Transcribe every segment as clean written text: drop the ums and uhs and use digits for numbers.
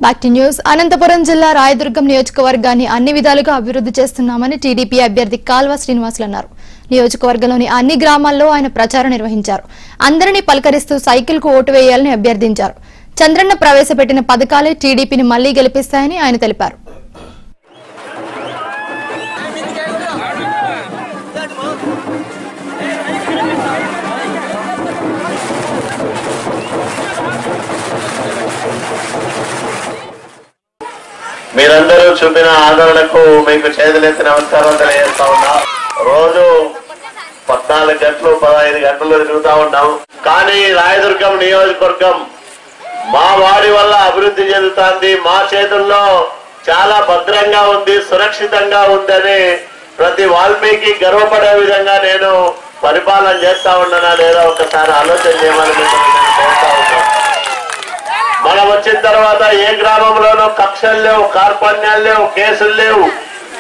Back to news. Anantapuram జిల్లా రాయదుర్గం నియోజకవర్గాన్ని అన్ని విధాలుగా అభివృద్ధి చేస్తున్నామని టీడీపీ అభ్యర్థి కాల్వ శ్రీనివాసులు అన్నారు. నియోజకవర్గంలోని అన్ని గ్రామాల్లో ఆయన ప్రచారం నిర్వహించారు. అందరినీ పలకరిస్తూ సైకిల్ కు ఓటు వేయాలని అభ్యర్థించారు. చంద్రన్న ప్రవేశపెట్టిన పథకాలే టీడీపీని మళ్లీ గెలిపిస్తాయని ఆయన తెలిపారు. మీరందరూ చూపిన ఆదరణకు మీకు చేతులెత్తి నమస్కారం తెలియజేస్తా ఉన్నా. రోజు 14 గంటలు 15 గంటలు తిరుగుతా ఉన్నాం. కానీ రాయదుర్గం నియోజకవర్గం మా వాడి వల్ల అభివృద్ధి చెందుతుంది, మా చేతుల్లో చాలా భద్రంగా ఉంది, సురక్షితంగా ఉందని ప్రతి వాల్మీకి గర్వపడే విధంగా నేను పరిపాలన చేస్తా ఉన్నానా లేదా ఒకసారి ఆలోచన చేయమని కోరుతా ఉన్నాను. మనం వచ్చిన తర్వాత ఏ గ్రామంలోనూ కక్షలు లేవు, కార్పణ్యాలు లేవు, కేసులు లేవు.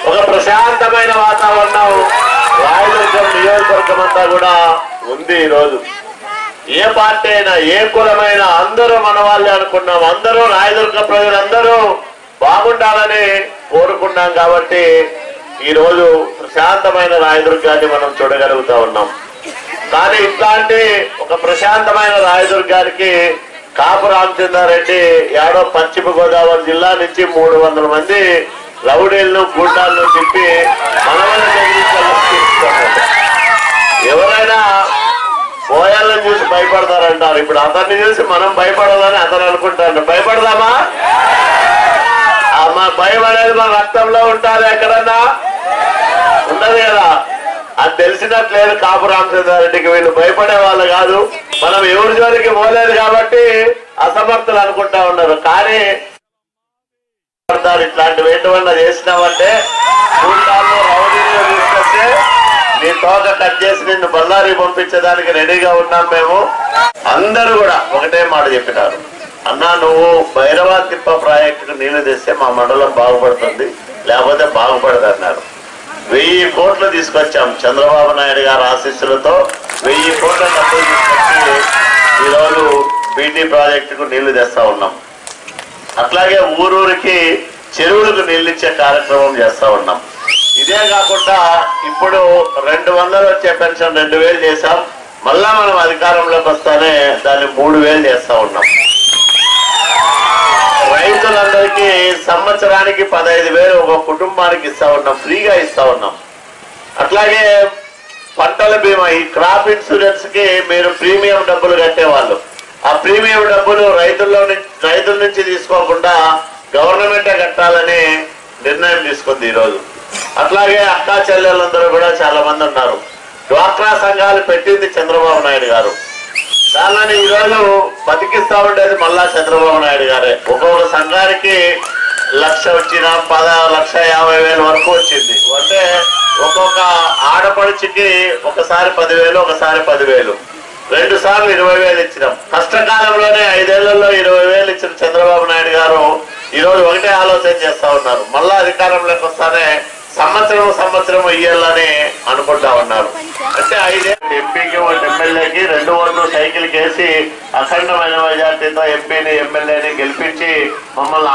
ఒక ప్రశాంతమైన వాతావరణం రాయదుర్గం నియోజకవర్గం అంతా కూడా ఉంది. ఈరోజు ఏ పార్టీ అయినా ఏ కులమైనా అందరూ మన వాళ్ళే అనుకున్నాం. అందరూ రాయదుర్గ ప్రజలందరూ బాగుండాలని కోరుకున్నాం. కాబట్టి ఈరోజు ప్రశాంతమైన రాయదుర్గాన్ని మనం చూడగలుగుతా ఉన్నాం. కానీ ఇట్లాంటి ఒక ప్రశాంతమైన రాయదుర్గానికి కాపు రామచంద్రారెడ్డి యాడో పశ్చిమ గోదావరి జిల్లా నుంచి 300 మంది రౌడీలను గూండాలను తిప్పి ఎవరైనా పోయాలని చూసి భయపడతారంటారు. ఇప్పుడు అతన్ని చూసి మనం భయపడాలని అతను అనుకుంటాడు. భయపడదామా? మా భయం అనేది మన రక్తంలో ఉంటారు, ఎక్కడన్నా ఉండదు కదా. అది తెలిసినట్లేదు కాపు రామచంద్రారెడ్డికి. వీళ్ళు భయపడే వాళ్ళు కాదు, మనం ఎవరి జోలికి పోలేదు కాబట్టి అసమర్థులు అనుకుంటా ఉన్నారు. కానీ ఇట్లాంటివి ఎటువంటి చేసినామంటే రౌడీలో తీసుకొస్తే నీ తోక కట్ చేసి నిన్ను బళ్ళారి పంపించడానికి రెడీగా ఉన్నాం మేము. అందరూ కూడా ఒకటే మాట చెప్పినారు, అన్నా నువ్వు భైరవా తిప్ప ప్రాజెక్టుకు నీళ్లు తెస్తే మా మండలం బాగుపడుతుంది, లేకపోతే బాగుపడదు అన్నారు. 1000 కోట్లు తీసుకొచ్చాం చంద్రబాబు నాయుడు గారి ఆశీస్సులతో. 1000 కోట్ల డబ్బులు తీసుకొచ్చి ఈరోజు బీటీ ప్రాజెక్టుకు నీళ్లు తెస్తా ఉన్నాం. అట్లాగే ఊరూరికి చెరువులకు నీళ్ళు ఇచ్చే కార్యక్రమం చేస్తా ఉన్నాం. ఇదే కాకుండా ఇప్పుడు 200 వచ్చే పెన్షన్ 2000 చేశాం. మళ్ళా మనం అధికారంలోకి వస్తానే దాన్ని 3000 చేస్తా ఉన్నాం. రైతులందరికీ సంవత్సరానికి 15,000 ఒక కుటుంబానికి ఇస్తా ఉన్నాం, ఫ్రీగా ఇస్తా ఉన్నాం. అట్లాగే పంటల బీమా, ఈ క్రాప్ ఇన్సూరెన్స్ కి మీరు ప్రీమియం డబ్బులు కట్టేవాళ్ళు, ఆ ప్రీమియం డబ్బులు రైతుల నుంచి తీసుకోకుండా గవర్నమెంటే కట్టాలని నిర్ణయం తీసుకుంది ఈరోజు. అట్లాగే అక్కా చెల్లెళ్ళందరూ కూడా చాలా మంది ఉన్నారు. డ్వాక్రా సంఘాలు పెట్టింది చంద్రబాబు నాయుడు గారు. దానిని ఈరోజు బతికిస్తా ఉండేది మళ్ళా చంద్రబాబు నాయుడు గారే. ఒక్కొక్క సంఘానికి 1,00,000 వచ్చిన 1,50,000 వరకు వచ్చింది. అంటే ఒక్కొక్క ఆడపడుచుకి ఒకసారి 10,000, ఒకసారి 10,000, 2 సార్లు 20,000 ఇచ్చినాం. కష్టకాలంలోనే 5 ఏళ్లలో 20,000 ఇచ్చిన చంద్రబాబు నాయుడు గారు ఈరోజు ఒకటే ఆలోచన చేస్తా ఉన్నారు, మళ్ళా అధికారంలోకి వస్తానే సంవత్సరం ఇయ్యాలని అనుకుంటా ఉన్నారు. అంటే 5 ఎంపీకి 1 ఎమ్మెల్యేకి 2 ఓట్లు సైకిల్ కేసి అఖండమైన మెజార్టీతో ఎంపీని ఎమ్మెల్యేని గెలిపించి మమ్మల్ని